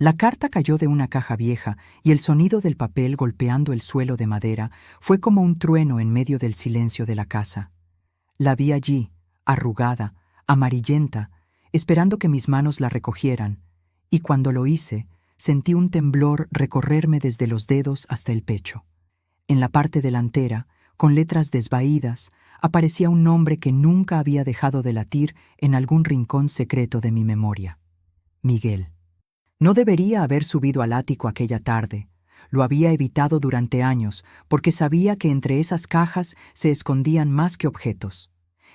La carta cayó de una caja vieja y el sonido del papel golpeando el suelo de madera fue como un trueno en medio del silencio de la casa. La vi allí, arrugada, amarillenta, esperando que mis manos la recogieran, y cuando lo hice, sentí un temblor recorrerme desde los dedos hasta el pecho. En la parte delantera, con letras desvaídas, aparecía un nombre que nunca había dejado de latir en algún rincón secreto de mi memoria. Miguel. No debería haber subido al ático aquella tarde. Lo había evitado durante años, porque sabía que entre esas cajas se escondían más que objetos.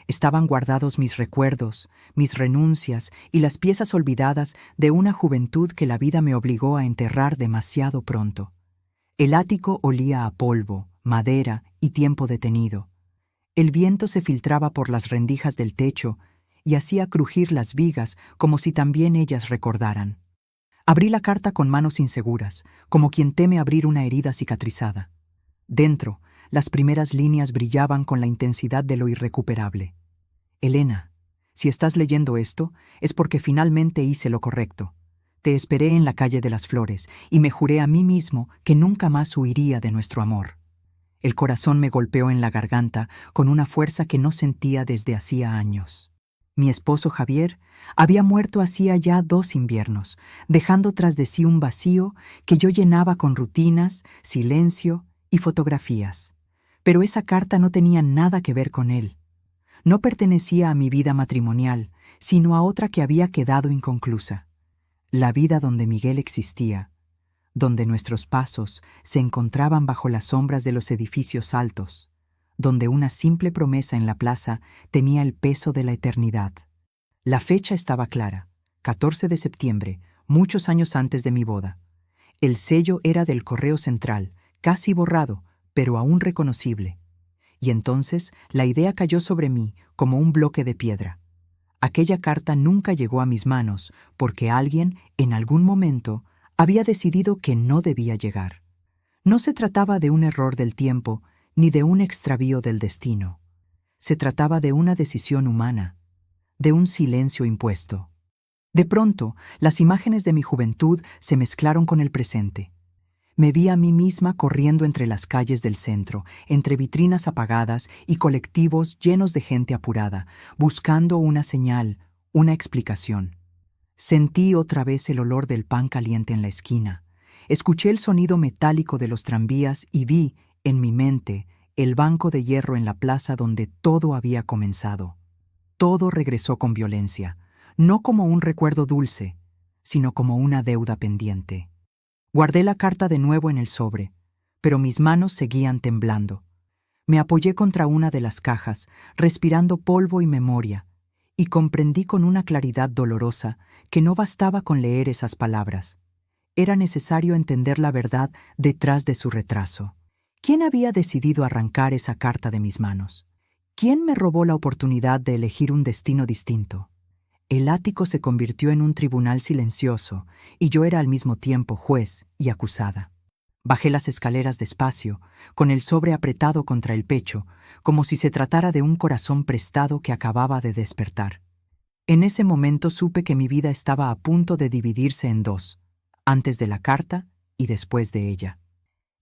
Estaban guardados mis recuerdos, mis renuncias y las piezas olvidadas de una juventud que la vida me obligó a enterrar demasiado pronto. El ático olía a polvo, madera y tiempo detenido. El viento se filtraba por las rendijas del techo y hacía crujir las vigas como si también ellas recordaran. Abrí la carta con manos inseguras, como quien teme abrir una herida cicatrizada. Dentro, las primeras líneas brillaban con la intensidad de lo irrecuperable. Elena, si estás leyendo esto, es porque finalmente hice lo correcto. Te esperé en la calle de las Flores y me juré a mí mismo que nunca más huiría de nuestro amor. El corazón me golpeó en la garganta con una fuerza que no sentía desde hacía años. Mi esposo Javier había muerto hacía ya 2 inviernos, dejando tras de sí un vacío que yo llenaba con rutinas, silencio y fotografías. Pero esa carta no tenía nada que ver con él. No pertenecía a mi vida matrimonial, sino a otra que había quedado inconclusa. La vida donde Miguel existía, donde nuestros pasos se encontraban bajo las sombras de los edificios altos, donde una simple promesa en la plaza tenía el peso de la eternidad. La fecha estaba clara, 14 de septiembre, muchos años antes de mi boda. El sello era del correo central, casi borrado, pero aún reconocible. Y entonces la idea cayó sobre mí como un bloque de piedra. Aquella carta nunca llegó a mis manos porque alguien, en algún momento, había decidido que no debía llegar. No se trataba de un error del tiempo, ni de un extravío del destino. Se trataba de una decisión humana, de un silencio impuesto. De pronto, las imágenes de mi juventud se mezclaron con el presente. Me vi a mí misma corriendo entre las calles del centro, entre vitrinas apagadas y colectivos llenos de gente apurada, buscando una señal, una explicación. Sentí otra vez el olor del pan caliente en la esquina. Escuché el sonido metálico de los tranvías y vi, en mi mente, el banco de hierro en la plaza donde todo había comenzado. Todo regresó con violencia, no como un recuerdo dulce, sino como una deuda pendiente. Guardé la carta de nuevo en el sobre, pero mis manos seguían temblando. Me apoyé contra una de las cajas, respirando polvo y memoria, y comprendí con una claridad dolorosa que no bastaba con leer esas palabras. Era necesario entender la verdad detrás de su retraso. ¿Quién había decidido arrancar esa carta de mis manos? ¿Quién me robó la oportunidad de elegir un destino distinto? El ático se convirtió en un tribunal silencioso y yo era al mismo tiempo juez y acusada. Bajé las escaleras despacio, con el sobre apretado contra el pecho, como si se tratara de un corazón prestado que acababa de despertar. En ese momento supe que mi vida estaba a punto de dividirse en 2, antes de la carta y después de ella.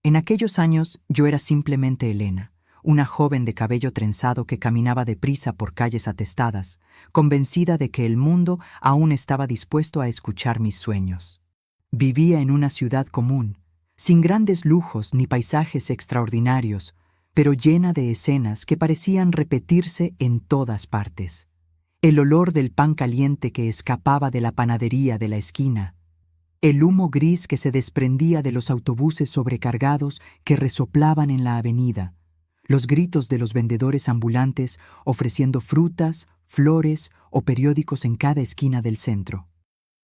En aquellos años yo era simplemente Elena, una joven de cabello trenzado que caminaba deprisa por calles atestadas, convencida de que el mundo aún estaba dispuesto a escuchar mis sueños. Vivía en una ciudad común, sin grandes lujos ni paisajes extraordinarios, pero llena de escenas que parecían repetirse en todas partes. El olor del pan caliente que escapaba de la panadería de la esquina, el humo gris que se desprendía de los autobuses sobrecargados que resoplaban en la avenida, los gritos de los vendedores ambulantes ofreciendo frutas, flores o periódicos en cada esquina del centro.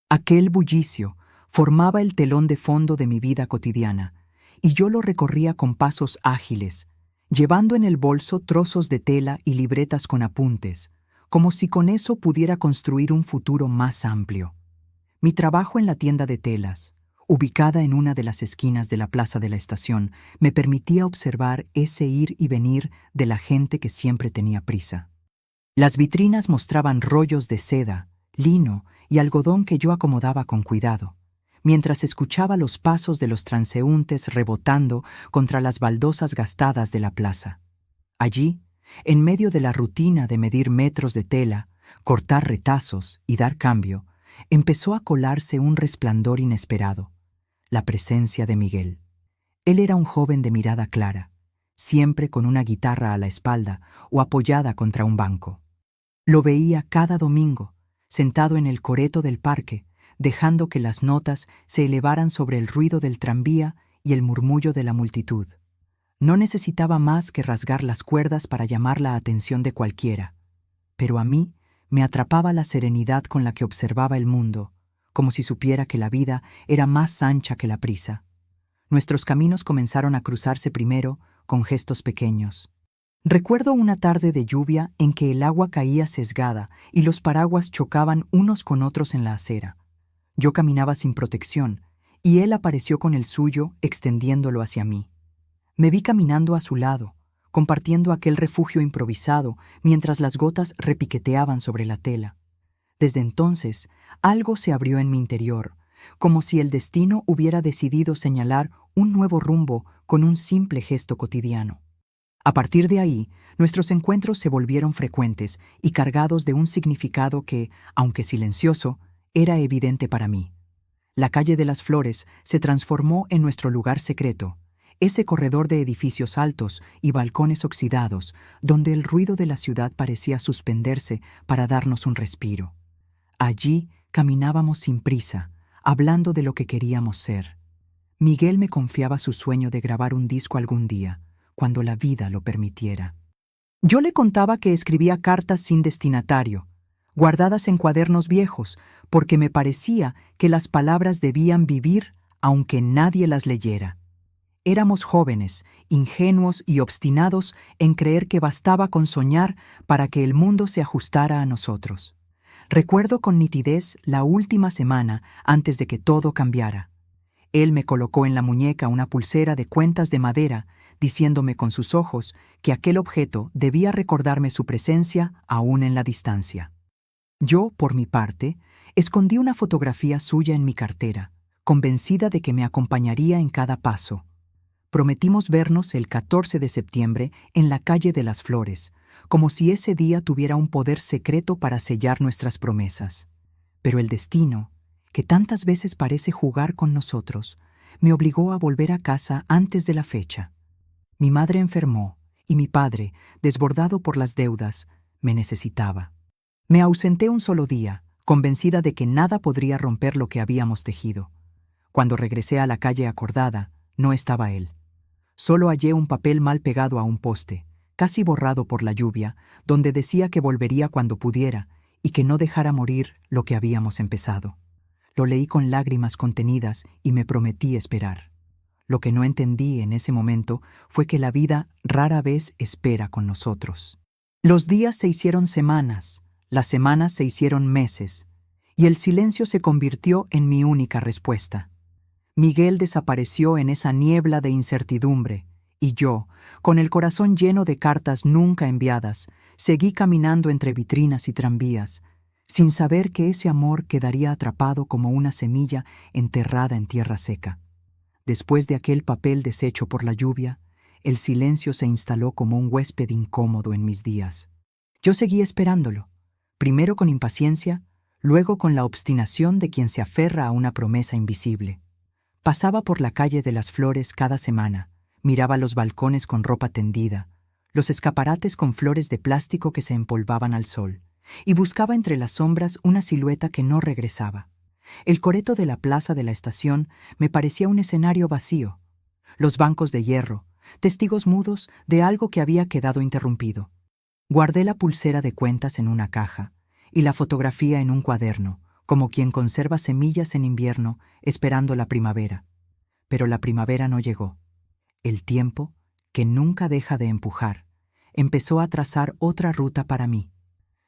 Aquel bullicio formaba el telón de fondo de mi vida cotidiana, y yo lo recorría con pasos ágiles, llevando en el bolso trozos de tela y libretas con apuntes, como si con eso pudiera construir un futuro más amplio. Mi trabajo en la tienda de telas, ubicada en una de las esquinas de la plaza de la estación, me permitía observar ese ir y venir de la gente que siempre tenía prisa. Las vitrinas mostraban rollos de seda, lino y algodón que yo acomodaba con cuidado, mientras escuchaba los pasos de los transeúntes rebotando contra las baldosas gastadas de la plaza. Allí, en medio de la rutina de medir metros de tela, cortar retazos y dar cambio, empezó a colarse un resplandor inesperado, la presencia de Miguel. Él era un joven de mirada clara, siempre con una guitarra a la espalda o apoyada contra un banco. Lo veía cada domingo, sentado en el coreto del parque, dejando que las notas se elevaran sobre el ruido del tranvía y el murmullo de la multitud. No necesitaba más que rasgar las cuerdas para llamar la atención de cualquiera, pero a mí me atrapaba la serenidad con la que observaba el mundo, como si supiera que la vida era más ancha que la prisa. Nuestros caminos comenzaron a cruzarse primero con gestos pequeños. Recuerdo una tarde de lluvia en que el agua caía sesgada y los paraguas chocaban unos con otros en la acera. Yo caminaba sin protección, y él apareció con el suyo extendiéndolo hacia mí. Me vi caminando a su lado, compartiendo aquel refugio improvisado mientras las gotas repiqueteaban sobre la tela. Desde entonces, algo se abrió en mi interior, como si el destino hubiera decidido señalar un nuevo rumbo con un simple gesto cotidiano. A partir de ahí, nuestros encuentros se volvieron frecuentes y cargados de un significado que, aunque silencioso, era evidente para mí. La calle de las Flores se transformó en nuestro lugar secreto, ese corredor de edificios altos y balcones oxidados, donde el ruido de la ciudad parecía suspenderse para darnos un respiro. Allí caminábamos sin prisa, hablando de lo que queríamos ser. Miguel me confiaba su sueño de grabar un disco algún día, cuando la vida lo permitiera. Yo le contaba que escribía cartas sin destinatario, guardadas en cuadernos viejos, porque me parecía que las palabras debían vivir aunque nadie las leyera. Éramos jóvenes, ingenuos y obstinados en creer que bastaba con soñar para que el mundo se ajustara a nosotros. Recuerdo con nitidez la última semana antes de que todo cambiara. Él me colocó en la muñeca una pulsera de cuentas de madera, diciéndome con sus ojos que aquel objeto debía recordarme su presencia aún en la distancia. Yo, por mi parte, escondí una fotografía suya en mi cartera, convencida de que me acompañaría en cada paso. Prometimos vernos el 14 de septiembre en la calle de las Flores, como si ese día tuviera un poder secreto para sellar nuestras promesas. Pero el destino, que tantas veces parece jugar con nosotros, me obligó a volver a casa antes de la fecha. Mi madre enfermó y mi padre, desbordado por las deudas, me necesitaba. Me ausenté un solo día, convencida de que nada podría romper lo que habíamos tejido. Cuando regresé a la calle acordada, no estaba él. Solo hallé un papel mal pegado a un poste, casi borrado por la lluvia, donde decía que volvería cuando pudiera y que no dejara morir lo que habíamos empezado. Lo leí con lágrimas contenidas y me prometí esperar. Lo que no entendí en ese momento fue que la vida rara vez espera con nosotros. Los días se hicieron semanas, las semanas se hicieron meses, y el silencio se convirtió en mi única respuesta. Miguel desapareció en esa niebla de incertidumbre, y yo, con el corazón lleno de cartas nunca enviadas, seguí caminando entre vitrinas y tranvías, sin saber que ese amor quedaría atrapado como una semilla enterrada en tierra seca. Después de aquel papel deshecho por la lluvia, el silencio se instaló como un huésped incómodo en mis días. Yo seguí esperándolo, primero con impaciencia, luego con la obstinación de quien se aferra a una promesa invisible. Pasaba por la calle de las Flores cada semana, miraba los balcones con ropa tendida, los escaparates con flores de plástico que se empolvaban al sol, y buscaba entre las sombras una silueta que no regresaba. El coreto de la plaza de la estación me parecía un escenario vacío. Los bancos de hierro, testigos mudos de algo que había quedado interrumpido. Guardé la pulsera de cuentas en una caja y la fotografía en un cuaderno, como quien conserva semillas en invierno esperando la primavera. Pero la primavera no llegó. El tiempo, que nunca deja de empujar, empezó a trazar otra ruta para mí.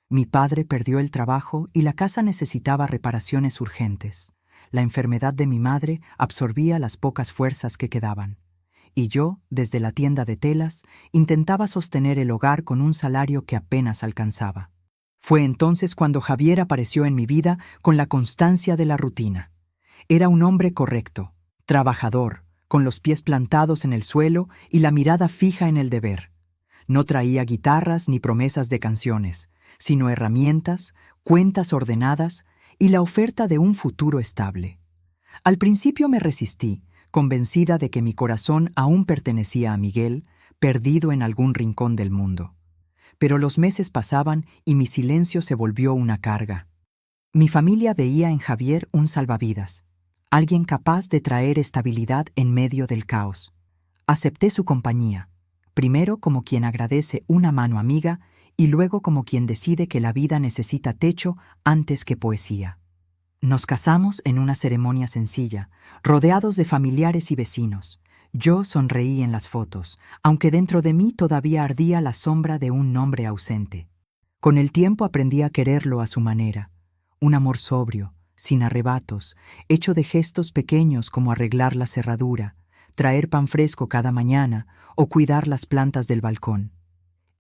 Mi padre perdió el trabajo y la casa necesitaba reparaciones urgentes. La enfermedad de mi madre absorbía las pocas fuerzas que quedaban. Y yo, desde la tienda de telas, intentaba sostener el hogar con un salario que apenas alcanzaba. Fue entonces cuando Javier apareció en mi vida con la constancia de la rutina. Era un hombre correcto, trabajador, con los pies plantados en el suelo y la mirada fija en el deber. No traía guitarras ni promesas de canciones, sino herramientas, cuentas ordenadas y la oferta de un futuro estable. Al principio me resistí, convencida de que mi corazón aún pertenecía a Miguel, perdido en algún rincón del mundo. Pero los meses pasaban y mi silencio se volvió una carga. Mi familia veía en Javier un salvavidas, alguien capaz de traer estabilidad en medio del caos. Acepté su compañía, primero como quien agradece una mano amiga y luego como quien decide que la vida necesita techo antes que poesía. Nos casamos en una ceremonia sencilla, rodeados de familiares y vecinos. Yo sonreí en las fotos, aunque dentro de mí todavía ardía la sombra de un nombre ausente. Con el tiempo aprendí a quererlo a su manera, un amor sobrio, sin arrebatos, hecho de gestos pequeños como arreglar la cerradura, traer pan fresco cada mañana o cuidar las plantas del balcón.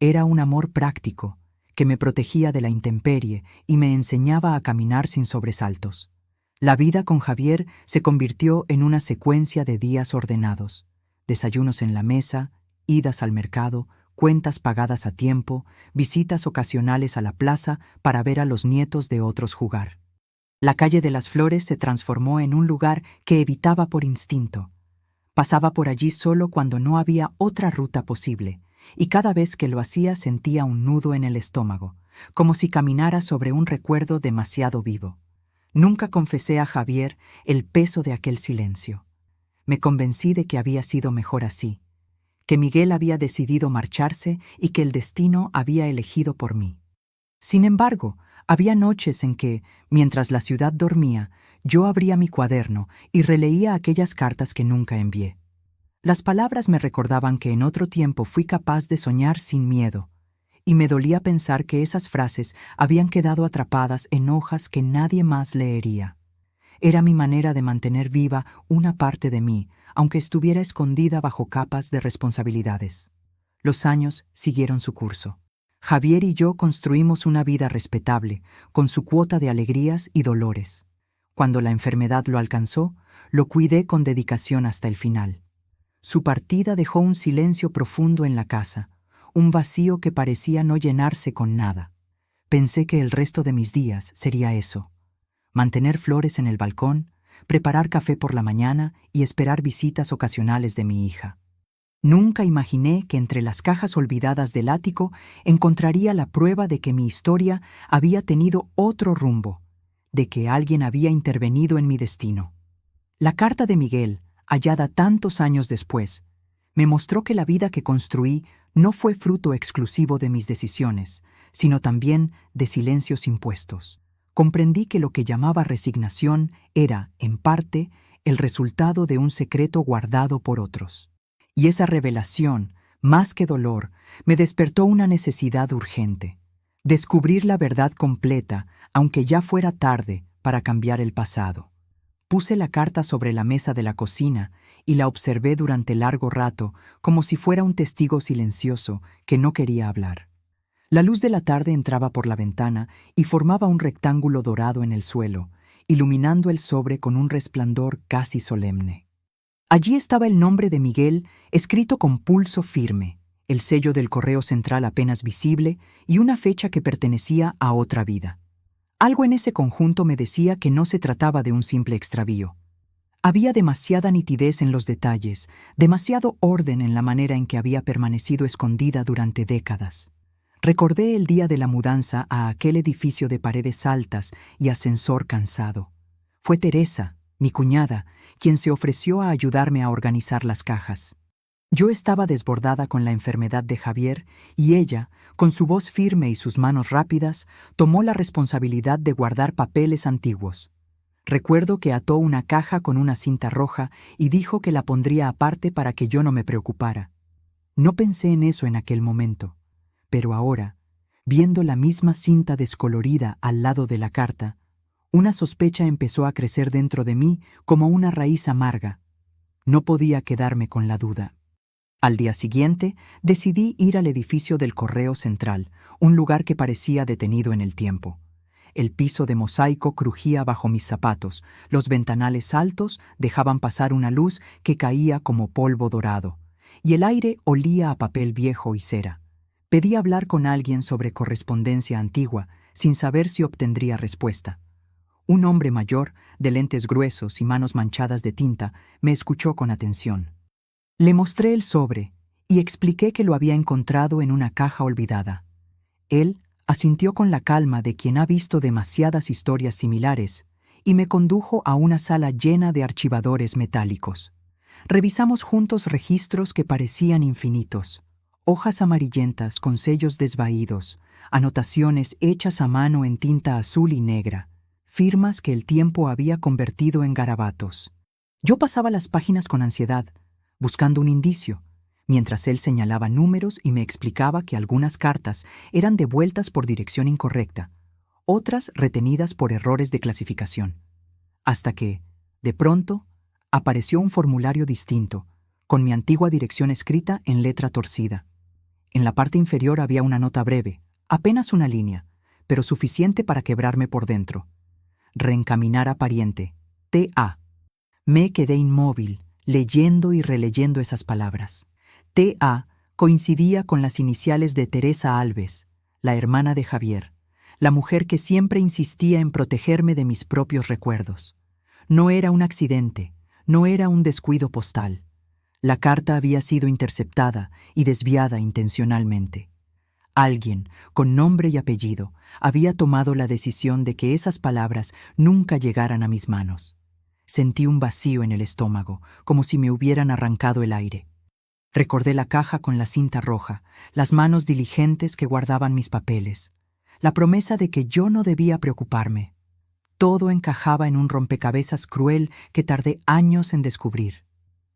Era un amor práctico, que me protegía de la intemperie y me enseñaba a caminar sin sobresaltos. La vida con Javier se convirtió en una secuencia de días ordenados, desayunos en la mesa, idas al mercado, cuentas pagadas a tiempo, visitas ocasionales a la plaza para ver a los nietos de otros jugar. La calle de las Flores se transformó en un lugar que evitaba por instinto. Pasaba por allí solo cuando no había otra ruta posible, y cada vez que lo hacía sentía un nudo en el estómago, como si caminara sobre un recuerdo demasiado vivo. Nunca confesé a Javier el peso de aquel silencio. Me convencí de que había sido mejor así, que Miguel había decidido marcharse y que el destino había elegido por mí. Sin embargo, había noches en que, mientras la ciudad dormía, yo abría mi cuaderno y releía aquellas cartas que nunca envié. Las palabras me recordaban que en otro tiempo fui capaz de soñar sin miedo, y me dolía pensar que esas frases habían quedado atrapadas en hojas que nadie más leería. Era mi manera de mantener viva una parte de mí, aunque estuviera escondida bajo capas de responsabilidades. Los años siguieron su curso. Javier y yo construimos una vida respetable, con su cuota de alegrías y dolores. Cuando la enfermedad lo alcanzó, lo cuidé con dedicación hasta el final. Su partida dejó un silencio profundo en la casa, un vacío que parecía no llenarse con nada. Pensé que el resto de mis días sería eso: mantener flores en el balcón, preparar café por la mañana y esperar visitas ocasionales de mi hija. Nunca imaginé que entre las cajas olvidadas del ático encontraría la prueba de que mi historia había tenido otro rumbo, de que alguien había intervenido en mi destino. La carta de Miguel, hallada tantos años después, me mostró que la vida que construí no fue fruto exclusivo de mis decisiones, sino también de silencios impuestos. Comprendí que lo que llamaba resignación era, en parte, el resultado de un secreto guardado por otros. Y esa revelación, más que dolor, me despertó una necesidad urgente: descubrir la verdad completa, aunque ya fuera tarde, para cambiar el pasado. Puse la carta sobre la mesa de la cocina y la observé durante largo rato, como si fuera un testigo silencioso que no quería hablar. La luz de la tarde entraba por la ventana y formaba un rectángulo dorado en el suelo, iluminando el sobre con un resplandor casi solemne. Allí estaba el nombre de Miguel, escrito con pulso firme, el sello del correo central apenas visible y una fecha que pertenecía a otra vida. Algo en ese conjunto me decía que no se trataba de un simple extravío. Había demasiada nitidez en los detalles, demasiado orden en la manera en que había permanecido escondida durante décadas. Recordé el día de la mudanza a aquel edificio de paredes altas y ascensor cansado. Fue Teresa, mi cuñada, quien se ofreció a ayudarme a organizar las cajas. Yo estaba desbordada con la enfermedad de Javier y ella, con su voz firme y sus manos rápidas, tomó la responsabilidad de guardar papeles antiguos. Recuerdo que ató una caja con una cinta roja y dijo que la pondría aparte para que yo no me preocupara. No pensé en eso en aquel momento, pero ahora, viendo la misma cinta descolorida al lado de la carta, una sospecha empezó a crecer dentro de mí como una raíz amarga. No podía quedarme con la duda. Al día siguiente, decidí ir al edificio del Correo Central, un lugar que parecía detenido en el tiempo. El piso de mosaico crujía bajo mis zapatos, los ventanales altos dejaban pasar una luz que caía como polvo dorado, y el aire olía a papel viejo y cera. Pedí hablar con alguien sobre correspondencia antigua, sin saber si obtendría respuesta. Un hombre mayor, de lentes gruesos y manos manchadas de tinta, me escuchó con atención. Le mostré el sobre y expliqué que lo había encontrado en una caja olvidada. Él asintió con la calma de quien ha visto demasiadas historias similares y me condujo a una sala llena de archivadores metálicos. Revisamos juntos registros que parecían infinitos, hojas amarillentas con sellos desvaídos, anotaciones hechas a mano en tinta azul y negra, firmas que el tiempo había convertido en garabatos. Yo pasaba las páginas con ansiedad, buscando un indicio, mientras él señalaba números y me explicaba que algunas cartas eran devueltas por dirección incorrecta, otras retenidas por errores de clasificación. Hasta que, de pronto, apareció un formulario distinto, con mi antigua dirección escrita en letra torcida. En la parte inferior había una nota breve, apenas una línea, pero suficiente para quebrarme por dentro. Reencaminar a pariente, T.A. Me quedé inmóvil, leyendo y releyendo esas palabras. T.A. coincidía con las iniciales de Teresa Alves, la hermana de Javier, la mujer que siempre insistía en protegerme de mis propios recuerdos. No era un accidente, no era un descuido postal. La carta había sido interceptada y desviada intencionalmente. Alguien, con nombre y apellido, había tomado la decisión de que esas palabras nunca llegaran a mis manos. Sentí un vacío en el estómago, como si me hubieran arrancado el aire. Recordé la caja con la cinta roja, las manos diligentes que guardaban mis papeles, la promesa de que yo no debía preocuparme. Todo encajaba en un rompecabezas cruel que tardé años en descubrir.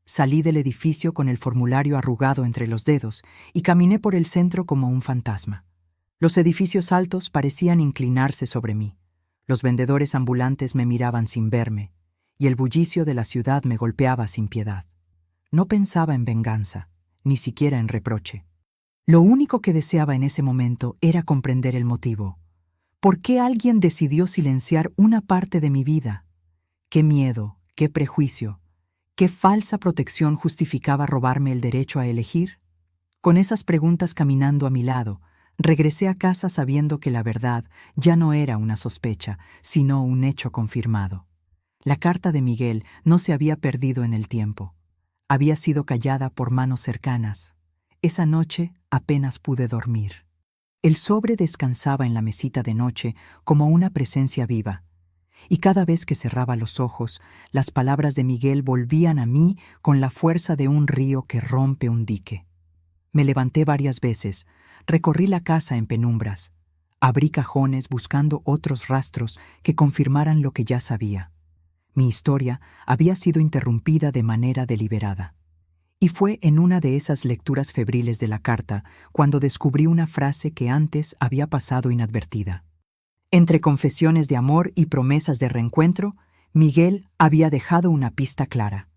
Salí del edificio con el formulario arrugado entre los dedos y caminé por el centro como un fantasma. Los edificios altos parecían inclinarse sobre mí. Los vendedores ambulantes me miraban sin verme, y el bullicio de la ciudad me golpeaba sin piedad. No pensaba en venganza, ni siquiera en reproche. Lo único que deseaba en ese momento era comprender el motivo. ¿Por qué alguien decidió silenciar una parte de mi vida? ¿Qué miedo, qué prejuicio, qué falsa protección justificaba robarme el derecho a elegir? Con esas preguntas caminando a mi lado, regresé a casa sabiendo que la verdad ya no era una sospecha, sino un hecho confirmado. La carta de Miguel no se había perdido en el tiempo. Había sido callada por manos cercanas. Esa noche apenas pude dormir. El sobre descansaba en la mesita de noche como una presencia viva, y cada vez que cerraba los ojos, las palabras de Miguel volvían a mí con la fuerza de un río que rompe un dique. Me levanté varias veces, recorrí la casa en penumbras, abrí cajones buscando otros rastros que confirmaran lo que ya sabía. Mi historia había sido interrumpida de manera deliberada. Y fue en una de esas lecturas febriles de la carta cuando descubrí una frase que antes había pasado inadvertida. Entre confesiones de amor y promesas de reencuentro, Miguel había dejado una pista clara.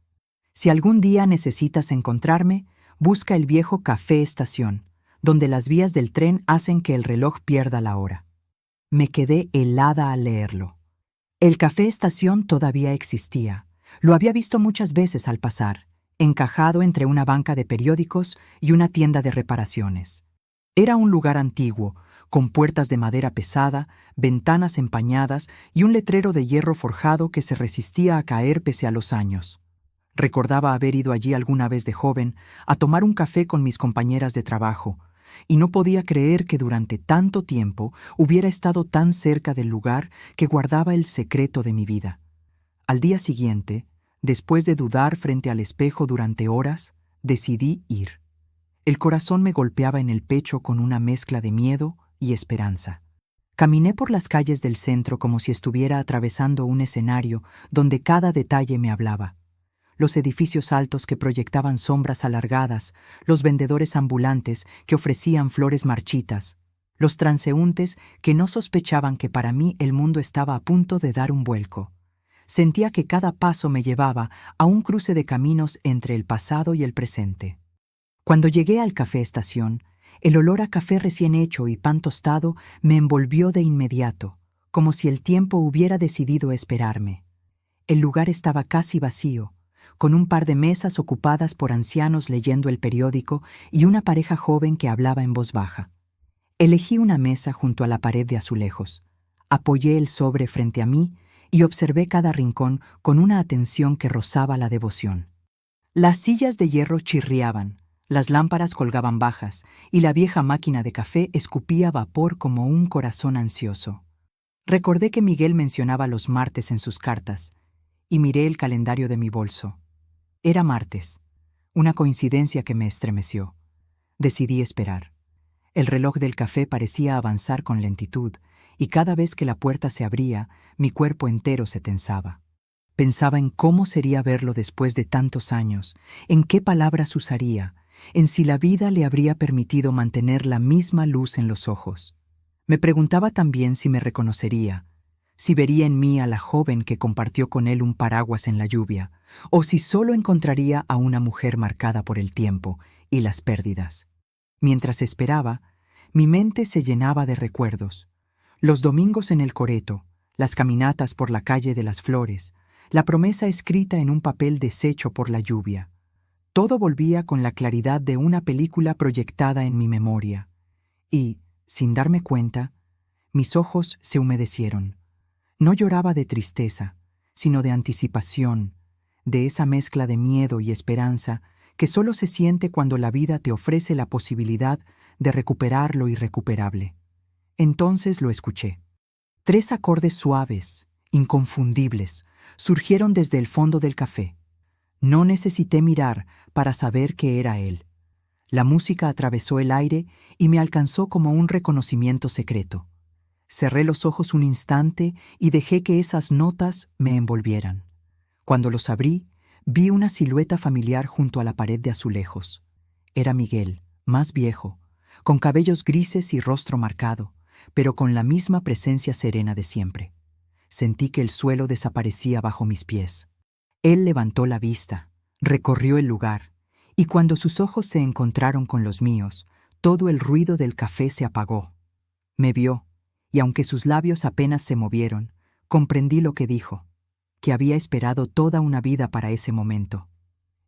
Si algún día necesitas encontrarme, busca el viejo Café Estación, donde las vías del tren hacen que el reloj pierda la hora. Me quedé helada al leerlo. El Café Estación todavía existía. Lo había visto muchas veces al pasar, encajado entre una banca de periódicos y una tienda de reparaciones. Era un lugar antiguo, con puertas de madera pesada, ventanas empañadas y un letrero de hierro forjado que se resistía a caer pese a los años. Recordaba haber ido allí alguna vez de joven a tomar un café con mis compañeras de trabajo, y no podía creer que durante tanto tiempo hubiera estado tan cerca del lugar que guardaba el secreto de mi vida. Al día siguiente, después de dudar frente al espejo durante horas, decidí ir. El corazón me golpeaba en el pecho con una mezcla de miedo y esperanza. Caminé por las calles del centro como si estuviera atravesando un escenario donde cada detalle me hablaba. Los edificios altos que proyectaban sombras alargadas, los vendedores ambulantes que ofrecían flores marchitas, los transeúntes que no sospechaban que para mí el mundo estaba a punto de dar un vuelco. Sentía que cada paso me llevaba a un cruce de caminos entre el pasado y el presente. Cuando llegué al Café Estación, el olor a café recién hecho y pan tostado me envolvió de inmediato, como si el tiempo hubiera decidido esperarme. El lugar estaba casi vacío, con un par de mesas ocupadas por ancianos leyendo el periódico y una pareja joven que hablaba en voz baja. Elegí una mesa junto a la pared de azulejos. Apoyé el sobre frente a mí y observé cada rincón con una atención que rozaba la devoción. Las sillas de hierro chirriaban, las lámparas colgaban bajas y la vieja máquina de café escupía vapor como un corazón ansioso. Recordé que Miguel mencionaba los martes en sus cartas y miré el calendario de mi bolso. Era martes, una coincidencia que me estremeció. Decidí esperar. El reloj del café parecía avanzar con lentitud, y cada vez que la puerta se abría, mi cuerpo entero se tensaba. Pensaba en cómo sería verlo después de tantos años, en qué palabras usaría, en si la vida le habría permitido mantener la misma luz en los ojos. Me preguntaba también si me reconocería, si vería en mí a la joven que compartió con él un paraguas en la lluvia, o si solo encontraría a una mujer marcada por el tiempo y las pérdidas. Mientras esperaba, mi mente se llenaba de recuerdos. Los domingos en el coreto, las caminatas por la calle de las Flores, la promesa escrita en un papel deshecho por la lluvia. Todo volvía con la claridad de una película proyectada en mi memoria. Y, sin darme cuenta, mis ojos se humedecieron. No lloraba de tristeza, sino de anticipación, de esa mezcla de miedo y esperanza que solo se siente cuando la vida te ofrece la posibilidad de recuperar lo irrecuperable. Entonces lo escuché. 3 acordes suaves, inconfundibles, surgieron desde el fondo del café. No necesité mirar para saber que era él. La música atravesó el aire y me alcanzó como un reconocimiento secreto. Cerré los ojos un instante y dejé que esas notas me envolvieran. Cuando los abrí, vi una silueta familiar junto a la pared de azulejos. Era Miguel, más viejo, con cabellos grises y rostro marcado, pero con la misma presencia serena de siempre. Sentí que el suelo desaparecía bajo mis pies. Él levantó la vista, recorrió el lugar, y cuando sus ojos se encontraron con los míos, todo el ruido del café se apagó. Me vio, y aunque sus labios apenas se movieron, comprendí lo que dijo, que había esperado toda una vida para ese momento.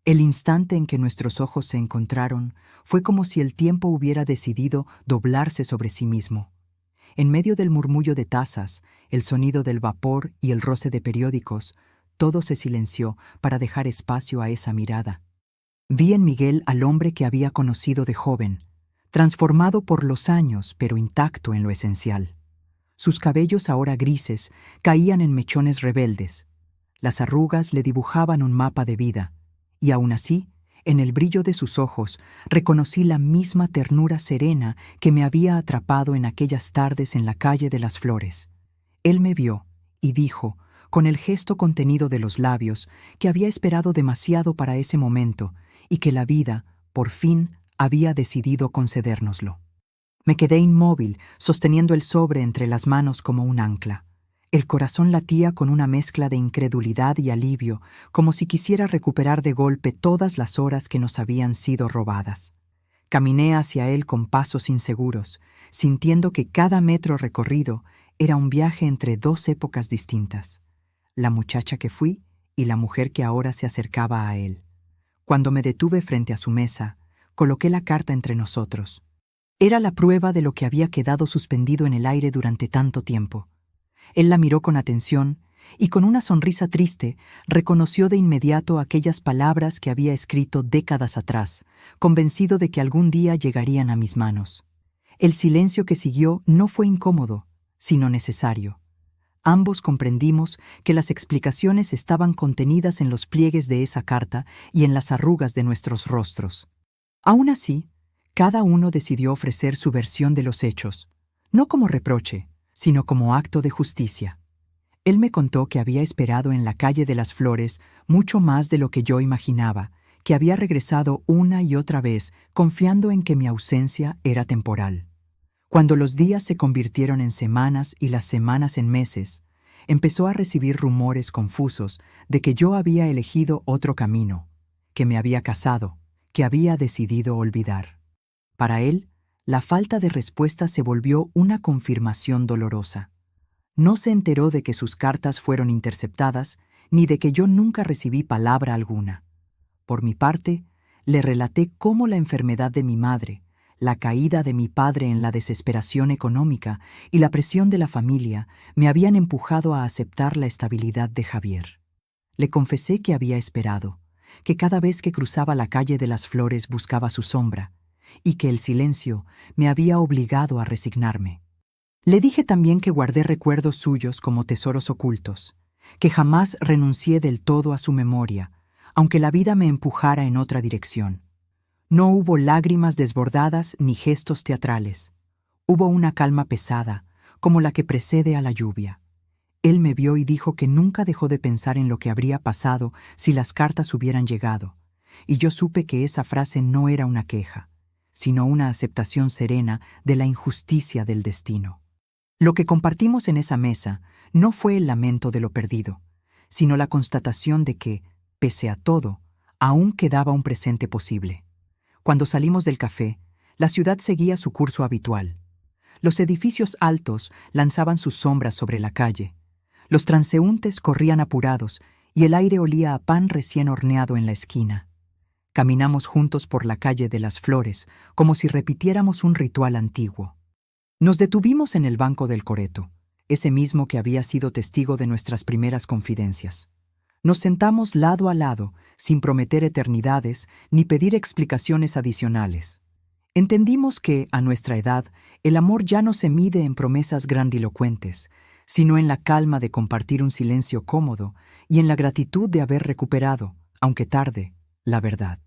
El instante en que nuestros ojos se encontraron fue como si el tiempo hubiera decidido doblarse sobre sí mismo. En medio del murmullo de tazas, el sonido del vapor y el roce de periódicos, todo se silenció para dejar espacio a esa mirada. Vi en Miguel al hombre que había conocido de joven, transformado por los años pero intacto en lo esencial. Sus cabellos ahora grises caían en mechones rebeldes. Las arrugas le dibujaban un mapa de vida, y aún así, en el brillo de sus ojos, reconocí la misma ternura serena que me había atrapado en aquellas tardes en la calle de las Flores. Él me vio y dijo, con el gesto contenido de los labios, que había esperado demasiado para ese momento y que la vida, por fin, había decidido concedérnoslo. Me quedé inmóvil, sosteniendo el sobre entre las manos como un ancla. El corazón latía con una mezcla de incredulidad y alivio, como si quisiera recuperar de golpe todas las horas que nos habían sido robadas. Caminé hacia él con pasos inseguros, sintiendo que cada metro recorrido era un viaje entre 2 épocas distintas, la muchacha que fui y la mujer que ahora se acercaba a él. Cuando me detuve frente a su mesa, coloqué la carta entre nosotros. Era la prueba de lo que había quedado suspendido en el aire durante tanto tiempo. Él la miró con atención y con una sonrisa triste reconoció de inmediato aquellas palabras que había escrito décadas atrás, convencido de que algún día llegarían a mis manos. El silencio que siguió no fue incómodo, sino necesario. Ambos comprendimos que las explicaciones estaban contenidas en los pliegues de esa carta y en las arrugas de nuestros rostros. Aún así, cada uno decidió ofrecer su versión de los hechos, no como reproche, sino como acto de justicia. Él me contó que había esperado en la calle de las Flores mucho más de lo que yo imaginaba, que había regresado una y otra vez confiando en que mi ausencia era temporal. Cuando los días se convirtieron en semanas y las semanas en meses, empezó a recibir rumores confusos de que yo había elegido otro camino, que me había casado, que había decidido olvidar. Para él, la falta de respuesta se volvió una confirmación dolorosa. No se enteró de que sus cartas fueron interceptadas, ni de que yo nunca recibí palabra alguna. Por mi parte, le relaté cómo la enfermedad de mi madre, la caída de mi padre en la desesperación económica y la presión de la familia me habían empujado a aceptar la estabilidad de Javier. Le confesé que había esperado, que cada vez que cruzaba la calle de las Flores buscaba su sombra, y que el silencio me había obligado a resignarme. Le dije también que guardé recuerdos suyos como tesoros ocultos, que jamás renuncié del todo a su memoria, aunque la vida me empujara en otra dirección. No hubo lágrimas desbordadas ni gestos teatrales. Hubo una calma pesada, como la que precede a la lluvia. Él me vio y dijo que nunca dejó de pensar en lo que habría pasado si las cartas hubieran llegado, y yo supe que esa frase no era una queja, sino una aceptación serena de la injusticia del destino. Lo que compartimos en esa mesa no fue el lamento de lo perdido, sino la constatación de que, pese a todo, aún quedaba un presente posible. Cuando salimos del café, la ciudad seguía su curso habitual. Los edificios altos lanzaban sus sombras sobre la calle. Los transeúntes corrían apurados y el aire olía a pan recién horneado en la esquina. Caminamos juntos por la calle de las Flores, como si repitiéramos un ritual antiguo. Nos detuvimos en el banco del Coreto, ese mismo que había sido testigo de nuestras primeras confidencias. Nos sentamos lado a lado, sin prometer eternidades ni pedir explicaciones adicionales. Entendimos que, a nuestra edad, el amor ya no se mide en promesas grandilocuentes, sino en la calma de compartir un silencio cómodo y en la gratitud de haber recuperado, aunque tarde, la verdad.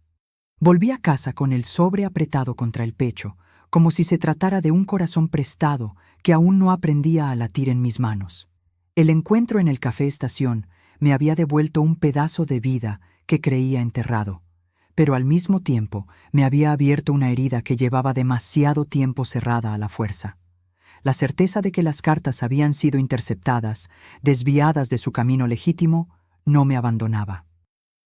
Volví a casa con el sobre apretado contra el pecho, como si se tratara de un corazón prestado que aún no aprendía a latir en mis manos. El encuentro en el café estación me había devuelto un pedazo de vida que creía enterrado, pero al mismo tiempo me había abierto una herida que llevaba demasiado tiempo cerrada a la fuerza. La certeza de que las cartas habían sido interceptadas, desviadas de su camino legítimo, no me abandonaba.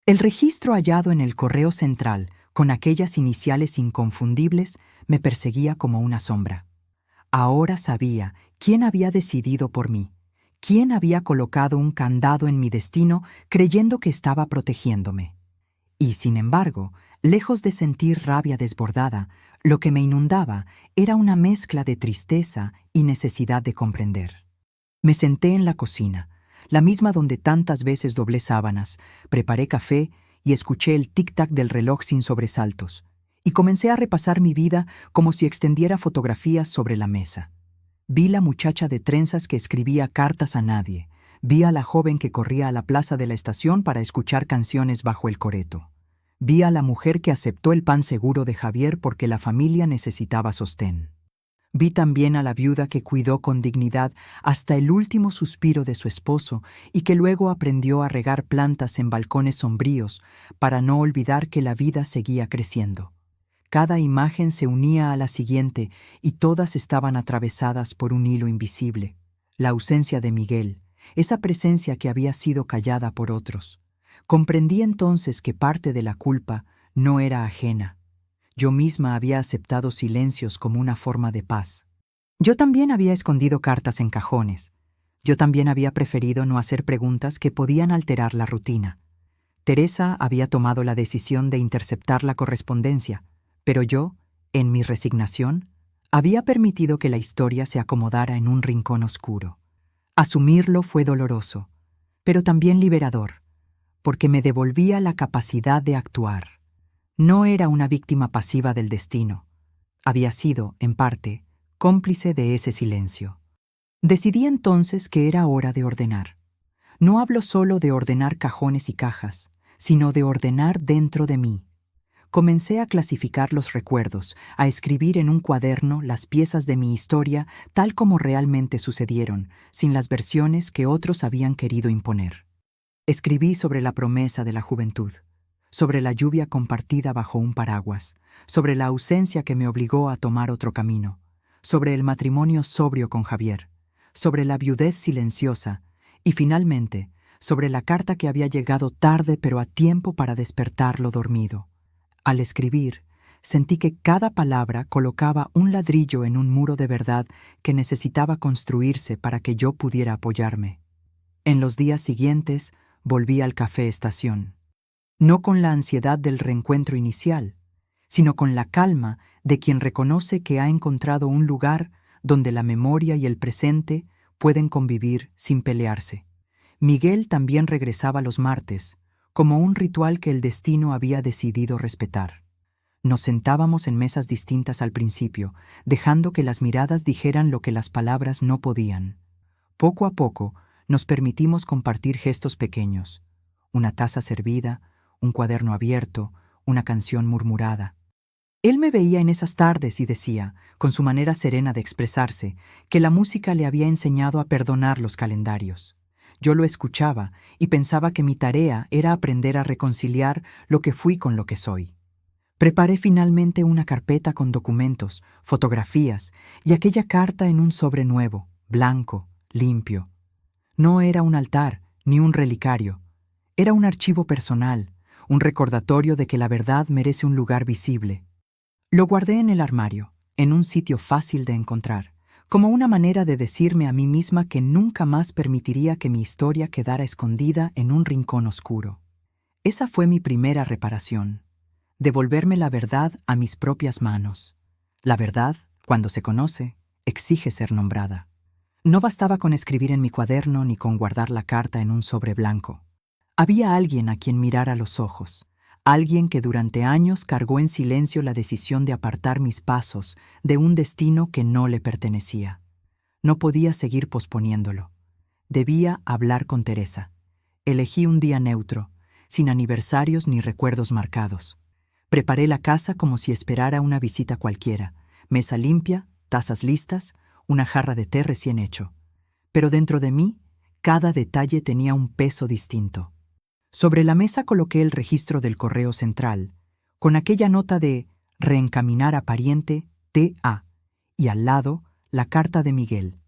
El registro hallado en el correo central, con aquellas iniciales inconfundibles, me perseguía como una sombra. Ahora sabía quién había decidido por mí, quién había colocado un candado en mi destino creyendo que estaba protegiéndome. Y, sin embargo, lejos de sentir rabia desbordada, lo que me inundaba era una mezcla de tristeza y necesidad de comprender. Me senté en la cocina, la misma donde tantas veces doblé sábanas, preparé café y escuché el tic-tac del reloj sin sobresaltos, y comencé a repasar mi vida como si extendiera fotografías sobre la mesa. Vi la muchacha de trenzas que escribía cartas a nadie, vi a la joven que corría a la plaza de la estación para escuchar canciones bajo el coreto. Vi a la mujer que aceptó el pan seguro de Javier porque la familia necesitaba sostén. Vi también a la viuda que cuidó con dignidad hasta el último suspiro de su esposo y que luego aprendió a regar plantas en balcones sombríos para no olvidar que la vida seguía creciendo. Cada imagen se unía a la siguiente y todas estaban atravesadas por un hilo invisible. La ausencia de Miguel, esa presencia que había sido callada por otros. Comprendí entonces que parte de la culpa no era ajena. Yo misma había aceptado silencios como una forma de paz. Yo también había escondido cartas en cajones. Yo también había preferido no hacer preguntas que podían alterar la rutina. Teresa había tomado la decisión de interceptar la correspondencia, pero yo, en mi resignación, había permitido que la historia se acomodara en un rincón oscuro. Asumirlo fue doloroso, pero también liberador, porque me devolvía la capacidad de actuar. No era una víctima pasiva del destino. Había sido, en parte, cómplice de ese silencio. Decidí entonces que era hora de ordenar. No hablo solo de ordenar cajones y cajas, sino de ordenar dentro de mí. Comencé a clasificar los recuerdos, a escribir en un cuaderno las piezas de mi historia tal como realmente sucedieron, sin las versiones que otros habían querido imponer. Escribí sobre la promesa de la juventud, sobre la lluvia compartida bajo un paraguas, sobre la ausencia que me obligó a tomar otro camino, sobre el matrimonio sobrio con Javier, sobre la viudez silenciosa y, finalmente, sobre la carta que había llegado tarde pero a tiempo para despertar lo dormido. Al escribir, sentí que cada palabra colocaba un ladrillo en un muro de verdad que necesitaba construirse para que yo pudiera apoyarme. En los días siguientes volví al café estación, no con la ansiedad del reencuentro inicial, sino con la calma de quien reconoce que ha encontrado un lugar donde la memoria y el presente pueden convivir sin pelearse. Miguel también regresaba los martes, como un ritual que el destino había decidido respetar. Nos sentábamos en mesas distintas al principio, dejando que las miradas dijeran lo que las palabras no podían. Poco a poco, nos permitimos compartir gestos pequeños: una taza servida, un cuaderno abierto, una canción murmurada. Él me veía en esas tardes y decía, con su manera serena de expresarse, que la música le había enseñado a perdonar los calendarios. Yo lo escuchaba y pensaba que mi tarea era aprender a reconciliar lo que fui con lo que soy. Preparé finalmente una carpeta con documentos, fotografías y aquella carta en un sobre nuevo, blanco, limpio. No era un altar ni un relicario. Era un archivo personal, un recordatorio de que la verdad merece un lugar visible. Lo guardé en el armario, en un sitio fácil de encontrar, como una manera de decirme a mí misma que nunca más permitiría que mi historia quedara escondida en un rincón oscuro. Esa fue mi primera reparación: devolverme la verdad a mis propias manos. La verdad, cuando se conoce, exige ser nombrada. No bastaba con escribir en mi cuaderno ni con guardar la carta en un sobre blanco. Había alguien a quien mirar a los ojos, alguien que durante años cargó en silencio la decisión de apartar mis pasos de un destino que no le pertenecía. No podía seguir posponiéndolo. Debía hablar con Teresa. Elegí un día neutro, sin aniversarios ni recuerdos marcados. Preparé la casa como si esperara una visita cualquiera: mesa limpia, tazas listas, una jarra de té recién hecho. Pero dentro de mí, cada detalle tenía un peso distinto. Sobre la mesa coloqué el registro del correo central, con aquella nota de reencaminar a pariente T.A., y al lado la carta de Miguel.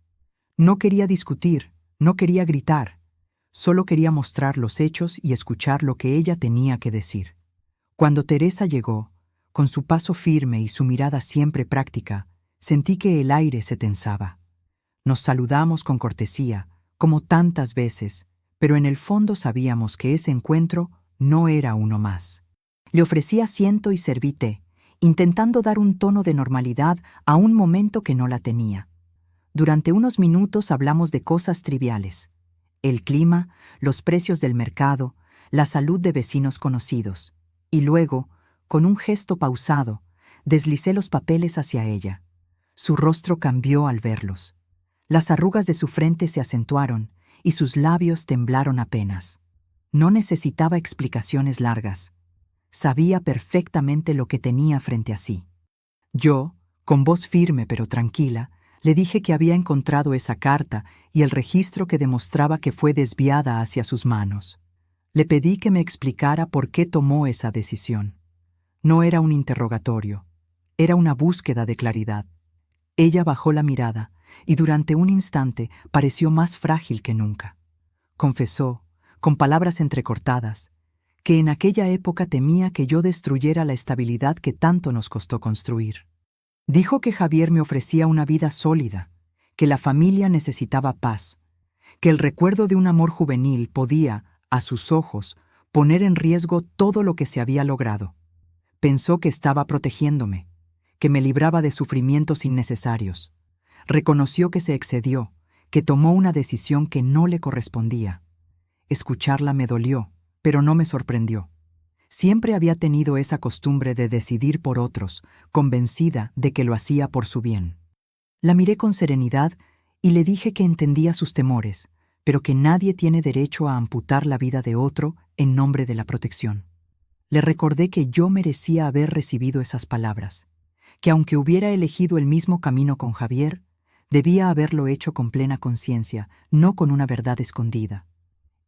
No quería discutir, no quería gritar, solo quería mostrar los hechos y escuchar lo que ella tenía que decir. Cuando Teresa llegó, con su paso firme y su mirada siempre práctica, sentí que el aire se tensaba. Nos saludamos con cortesía, como tantas veces, pero en el fondo sabíamos que ese encuentro no era uno más. Le ofrecí asiento y serví té, intentando dar un tono de normalidad a un momento que no la tenía. Durante unos minutos hablamos de cosas triviales: el clima, los precios del mercado, la salud de vecinos conocidos. Y luego, con un gesto pausado, deslicé los papeles hacia ella. Su rostro cambió al verlos. Las arrugas de su frente se acentuaron y sus labios temblaron apenas. No necesitaba explicaciones largas. Sabía perfectamente lo que tenía frente a sí. Yo, con voz firme pero tranquila, le dije que había encontrado esa carta y el registro que demostraba que fue desviada hacia sus manos. Le pedí que me explicara por qué tomó esa decisión. No era un interrogatorio, era una búsqueda de claridad. Ella bajó la mirada y durante un instante pareció más frágil que nunca. Confesó, con palabras entrecortadas, que en aquella época temía que yo destruyera la estabilidad que tanto nos costó construir. Dijo que Javier me ofrecía una vida sólida, que la familia necesitaba paz, que el recuerdo de un amor juvenil podía, a sus ojos, poner en riesgo todo lo que se había logrado. Pensó que estaba protegiéndome, que me libraba de sufrimientos innecesarios. Reconoció que se excedió, que tomó una decisión que no le correspondía. Escucharla me dolió, pero no me sorprendió. Siempre había tenido esa costumbre de decidir por otros, convencida de que lo hacía por su bien. La miré con serenidad y le dije que entendía sus temores, pero que nadie tiene derecho a amputar la vida de otro en nombre de la protección. Le recordé que yo merecía haber recibido esas palabras, que aunque hubiera elegido el mismo camino con Javier, debía haberlo hecho con plena conciencia, no con una verdad escondida.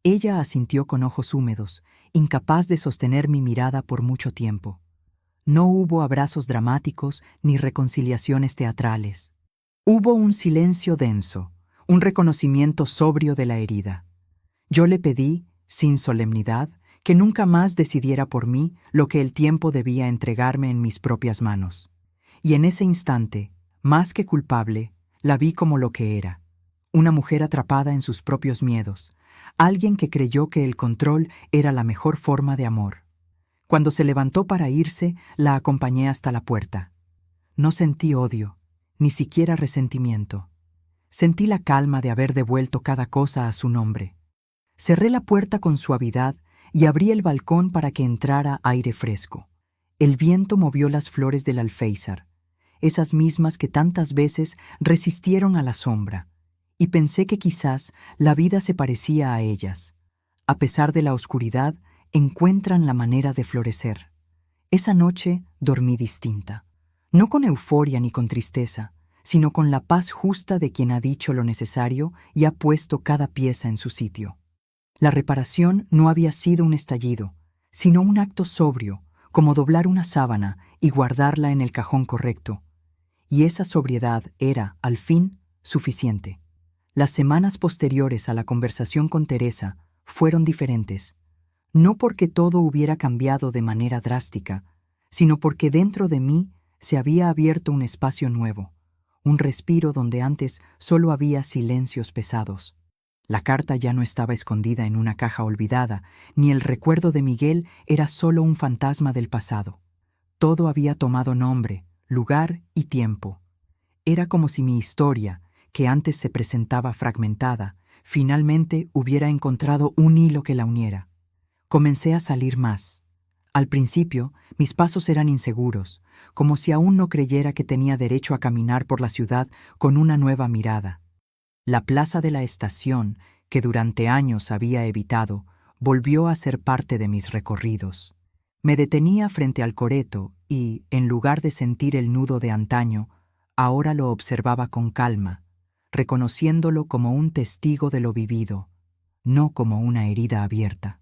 Ella asintió con ojos húmedos, incapaz de sostener mi mirada por mucho tiempo. No hubo abrazos dramáticos ni reconciliaciones teatrales. Hubo un silencio denso, un reconocimiento sobrio de la herida. Yo le pedí, sin solemnidad, que nunca más decidiera por mí lo que el tiempo debía entregarme en mis propias manos. Y en ese instante, más que culpable, la vi como lo que era, una mujer atrapada en sus propios miedos, alguien que creyó que el control era la mejor forma de amor. Cuando se levantó para irse, la acompañé hasta la puerta. No sentí odio, ni siquiera resentimiento. Sentí la calma de haber devuelto cada cosa a su nombre. Cerré la puerta con suavidad y abrí el balcón para que entrara aire fresco. El viento movió las flores del alféizar, esas mismas que tantas veces resistieron a la sombra, y pensé que quizás la vida se parecía a ellas. A pesar de la oscuridad, encuentran la manera de florecer. Esa noche dormí distinta, no con euforia ni con tristeza, sino con la paz justa de quien ha dicho lo necesario y ha puesto cada pieza en su sitio. La reparación no había sido un estallido, sino un acto sobrio, como doblar una sábana y guardarla en el cajón correcto. Y esa sobriedad era, al fin, suficiente. Las semanas posteriores a la conversación con Teresa fueron diferentes, no porque todo hubiera cambiado de manera drástica, sino porque dentro de mí se había abierto un espacio nuevo, un respiro donde antes solo había silencios pesados. La carta ya no estaba escondida en una caja olvidada, ni el recuerdo de Miguel era solo un fantasma del pasado. Todo había tomado nombre, lugar y tiempo. Era como si mi historia, que antes se presentaba fragmentada, finalmente hubiera encontrado un hilo que la uniera. Comencé a salir más. Al principio, mis pasos eran inseguros, como si aún no creyera que tenía derecho a caminar por la ciudad con una nueva mirada. La plaza de la estación, que durante años había evitado, volvió a ser parte de mis recorridos. Me detenía frente al coreto y, en lugar de sentir el nudo de antaño, ahora lo observaba con calma, reconociéndolo como un testigo de lo vivido, no como una herida abierta.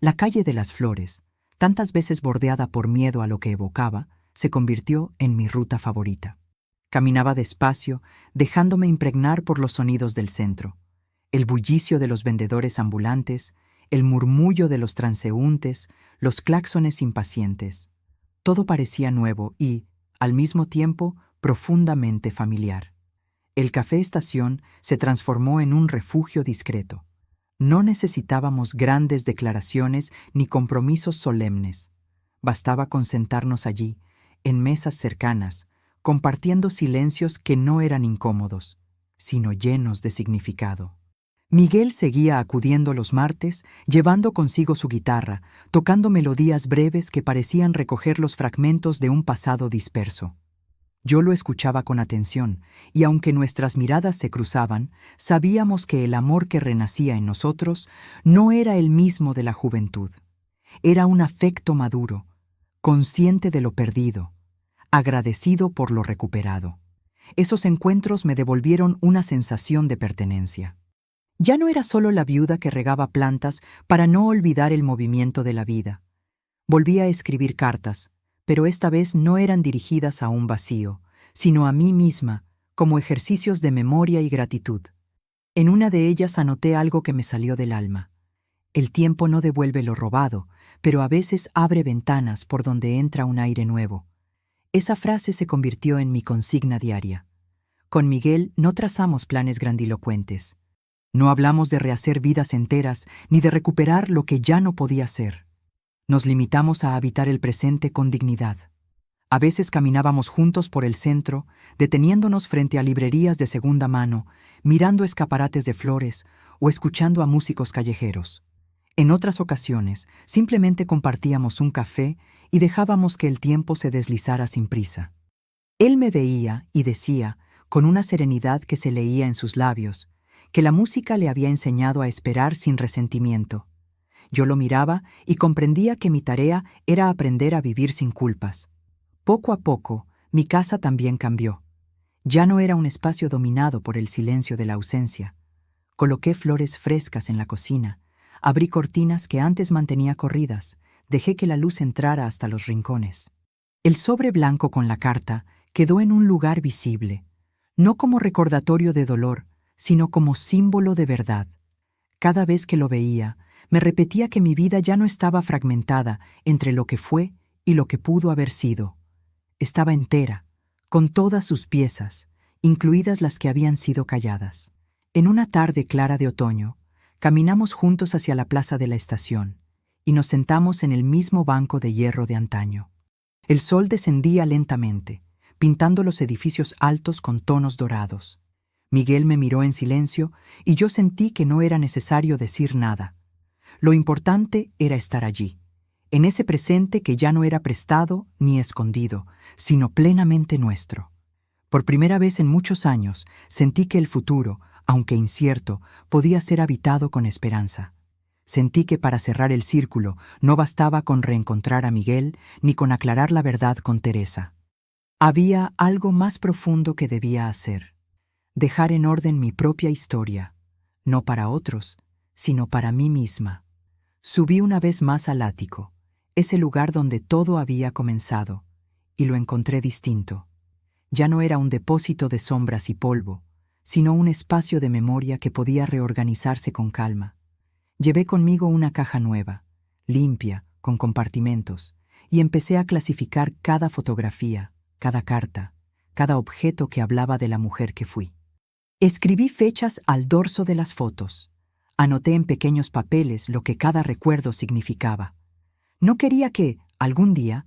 La calle de las Flores, tantas veces bordeada por miedo a lo que evocaba, se convirtió en mi ruta favorita. Caminaba despacio, dejándome impregnar por los sonidos del centro. El bullicio de los vendedores ambulantes, el murmullo de los transeúntes, los claxones impacientes. Todo parecía nuevo y, al mismo tiempo, profundamente familiar. El café estación se transformó en un refugio discreto. No necesitábamos grandes declaraciones ni compromisos solemnes. Bastaba con sentarnos allí, en mesas cercanas, compartiendo silencios que no eran incómodos, sino llenos de significado. Miguel seguía acudiendo los martes, llevando consigo su guitarra, tocando melodías breves que parecían recoger los fragmentos de un pasado disperso. Yo lo escuchaba con atención, y aunque nuestras miradas se cruzaban, sabíamos que el amor que renacía en nosotros no era el mismo de la juventud. Era un afecto maduro, consciente de lo perdido, agradecido por lo recuperado. Esos encuentros me devolvieron una sensación de pertenencia. Ya no era solo la viuda que regaba plantas para no olvidar el movimiento de la vida. Volví a escribir cartas, pero esta vez no eran dirigidas a un vacío, sino a mí misma, como ejercicios de memoria y gratitud. En una de ellas anoté algo que me salió del alma. El tiempo no devuelve lo robado, pero a veces abre ventanas por donde entra un aire nuevo. Esa frase se convirtió en mi consigna diaria. Con Miguel no trazamos planes grandilocuentes. No hablamos de rehacer vidas enteras ni de recuperar lo que ya no podía ser. Nos limitamos a habitar el presente con dignidad. A veces caminábamos juntos por el centro, deteniéndonos frente a librerías de segunda mano, mirando escaparates de flores o escuchando a músicos callejeros. En otras ocasiones, simplemente compartíamos un café y dejábamos que el tiempo se deslizara sin prisa. Él me veía y decía, con una serenidad que se leía en sus labios, que la música le había enseñado a esperar sin resentimiento. Yo lo miraba y comprendía que mi tarea era aprender a vivir sin culpas. Poco a poco, mi casa también cambió. Ya no era un espacio dominado por el silencio de la ausencia. Coloqué flores frescas en la cocina, abrí cortinas que antes mantenía corridas, dejé que la luz entrara hasta los rincones. El sobre blanco con la carta quedó en un lugar visible, no como recordatorio de dolor, sino como símbolo de verdad. Cada vez que lo veía, Me repetía que mi vida ya no estaba fragmentada entre lo que fue y lo que pudo haber sido. Estaba entera, con todas sus piezas, incluidas las que habían sido calladas. En una tarde clara de otoño, caminamos juntos hacia la plaza de la estación y nos sentamos en el mismo banco de hierro de antaño. El sol descendía lentamente, pintando los edificios altos con tonos dorados. Miguel me miró en silencio y yo sentí que no era necesario decir nada. Lo importante era estar allí, en ese presente que ya no era prestado ni escondido, sino plenamente nuestro. Por primera vez en muchos años sentí que el futuro, aunque incierto, podía ser habitado con esperanza. Sentí que para cerrar el círculo no bastaba con reencontrar a Miguel ni con aclarar la verdad con Teresa. Había algo más profundo que debía hacer: dejar en orden mi propia historia, no para otros, sino para mí misma. Subí una vez más al ático, ese lugar donde todo había comenzado, y lo encontré distinto. Ya no era un depósito de sombras y polvo, sino un espacio de memoria que podía reorganizarse con calma. Llevé conmigo una caja nueva, limpia, con compartimentos, y empecé a clasificar cada fotografía, cada carta, cada objeto que hablaba de la mujer que fui. Escribí fechas al dorso de las fotos. Anoté en pequeños papeles lo que cada recuerdo significaba. No quería que, algún día,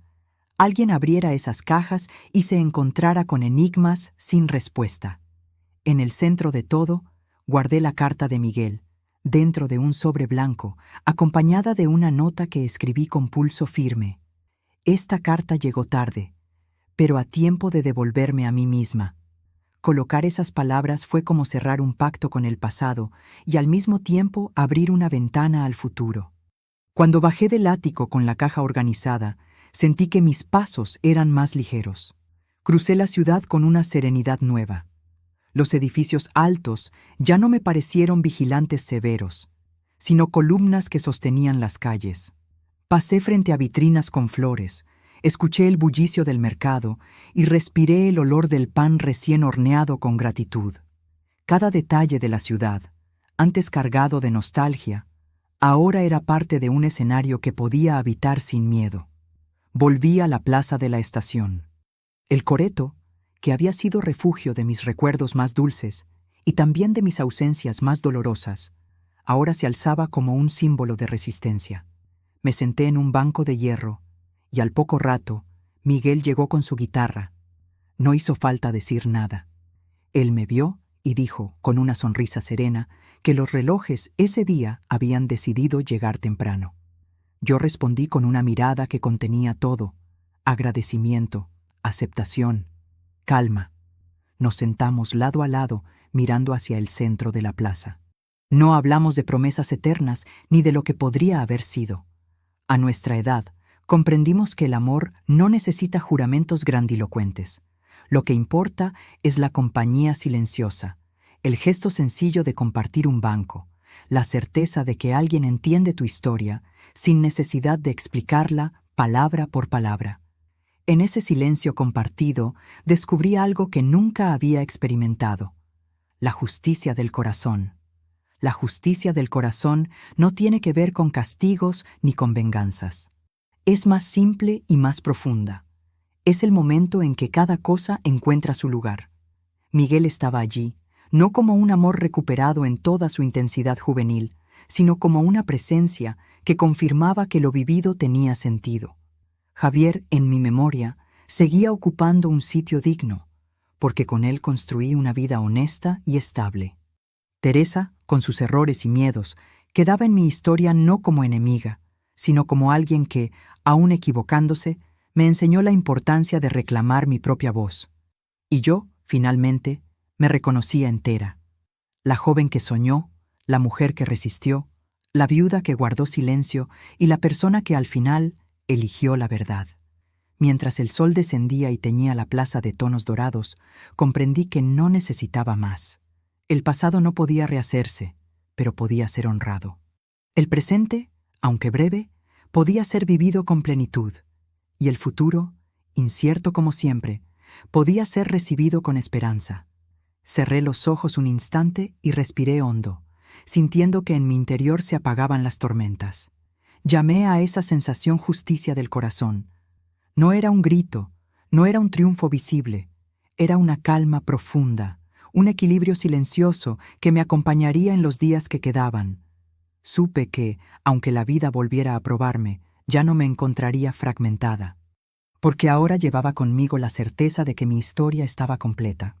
alguien abriera esas cajas y se encontrara con enigmas sin respuesta. En el centro de todo, guardé la carta de Miguel, dentro de un sobre blanco, acompañada de una nota que escribí con pulso firme. Esta carta llegó tarde, pero a tiempo de devolverme a mí misma. Colocar esas palabras fue como cerrar un pacto con el pasado y al mismo tiempo abrir una ventana al futuro. Cuando bajé del ático con la caja organizada, sentí que mis pasos eran más ligeros. Crucé la ciudad con una serenidad nueva. Los edificios altos ya no me parecieron vigilantes severos, sino columnas que sostenían las calles. Pasé frente a vitrinas con flores, escuché el bullicio del mercado y respiré el olor del pan recién horneado con gratitud. Cada detalle de la ciudad, antes cargado de nostalgia, ahora era parte de un escenario que podía habitar sin miedo. Volví a la plaza de la estación. El coreto, que había sido refugio de mis recuerdos más dulces y también de mis ausencias más dolorosas, ahora se alzaba como un símbolo de resistencia. Me senté en un banco de hierro y al poco rato, Miguel llegó con su guitarra. No hizo falta decir nada. Él me vio y dijo, con una sonrisa serena, que los relojes ese día habían decidido llegar temprano. Yo respondí con una mirada que contenía todo: agradecimiento, aceptación, calma. Nos sentamos lado a lado, mirando hacia el centro de la plaza. No hablamos de promesas eternas ni de lo que podría haber sido. A nuestra edad, comprendimos que el amor no necesita juramentos grandilocuentes. Lo que importa es la compañía silenciosa, el gesto sencillo de compartir un banco, la certeza de que alguien entiende tu historia sin necesidad de explicarla palabra por palabra. En ese silencio compartido descubrí algo que nunca había experimentado: la justicia del corazón. La justicia del corazón no tiene que ver con castigos ni con venganzas. Es más simple y más profunda. Es el momento en que cada cosa encuentra su lugar. Miguel estaba allí, no como un amor recuperado en toda su intensidad juvenil, sino como una presencia que confirmaba que lo vivido tenía sentido. Javier, en mi memoria, seguía ocupando un sitio digno, porque con él construí una vida honesta y estable. Teresa, con sus errores y miedos, quedaba en mi historia no como enemiga, sino como alguien que, aun equivocándose, me enseñó la importancia de reclamar mi propia voz. Y yo, finalmente, me reconocía entera. La joven que soñó, la mujer que resistió, la viuda que guardó silencio y la persona que al final eligió la verdad. Mientras el sol descendía y teñía la plaza de tonos dorados, comprendí que no necesitaba más. El pasado no podía rehacerse, pero podía ser honrado. El presente, aunque breve, podía ser vivido con plenitud, y el futuro, incierto como siempre, podía ser recibido con esperanza. Cerré los ojos un instante y respiré hondo, sintiendo que en mi interior se apagaban las tormentas. Llamé a esa sensación justicia del corazón. No era un grito, no era un triunfo visible, era una calma profunda, un equilibrio silencioso que me acompañaría en los días que quedaban. Supe que, aunque la vida volviera a probarme, ya no me encontraría fragmentada, porque ahora llevaba conmigo la certeza de que mi historia estaba completa.